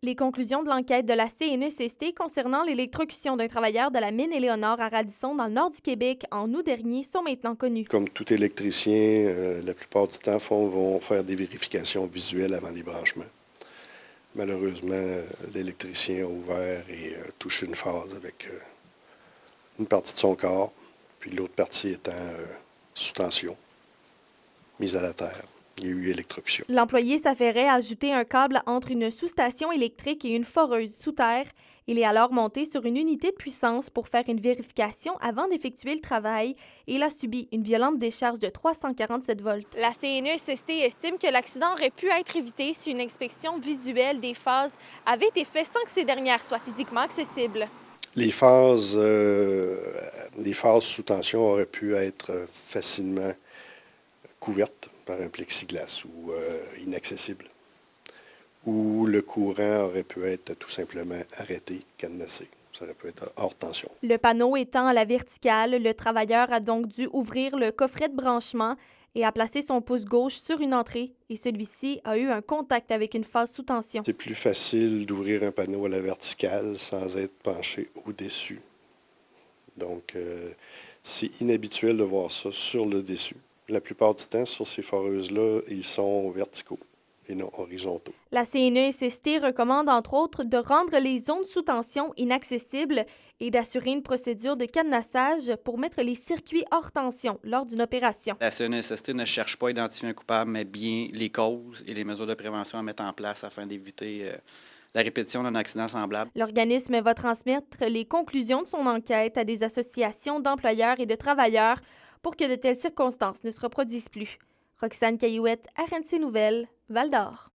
Les conclusions de l'enquête de la CNESST concernant l'électrocution d'un travailleur de la mine Éléonore à Radisson dans le nord du Québec en août dernier sont maintenant connues. Comme tout électricien, la plupart du temps, vont faire des vérifications visuelles avant les branchements. Malheureusement, l'électricien a ouvert et touché une phase avec une partie de son corps, puis l'autre partie étant sous tension, mise à la terre. Il y a eu électrocution. L'employé s'affairait à ajouter un câble entre une sous-station électrique et une foreuse sous terre. Il est alors monté sur une unité de puissance pour faire une vérification avant d'effectuer le travail et il a subi une violente décharge de 347 volts. La CNESST estime que l'accident aurait pu être évité si une inspection visuelle des phases avait été faite sans que ces dernières soient physiquement accessibles. Les phases sous tension auraient pu être facilement couvertes par un plexiglas ou inaccessibles, ou le courant aurait pu être tout simplement arrêté, cadenassé. Ça aurait pu être hors tension. Le panneau étant à la verticale, le travailleur a donc dû ouvrir le coffret de branchement et a placé son pouce gauche sur une entrée et celui-ci a eu un contact avec une phase sous tension. C'est plus facile d'ouvrir un panneau à la verticale sans être penché au-dessus. Donc, c'est inhabituel de voir ça sur le dessus. La plupart du temps, sur ces foreuses-là, ils sont verticaux et non horizontaux. La CNESST recommande entre autres de rendre les zones sous tension inaccessibles et d'assurer une procédure de cadenassage pour mettre les circuits hors tension lors d'une opération. La CNESST ne cherche pas à identifier un coupable, mais bien les causes et les mesures de prévention à mettre en place afin d'éviter la répétition d'un accident semblable. L'organisme va transmettre les conclusions de son enquête à des associations d'employeurs et de travailleurs pour que de telles circonstances ne se reproduisent plus. Roxane Caillouette, RNC Nouvelles, Val-d'Or.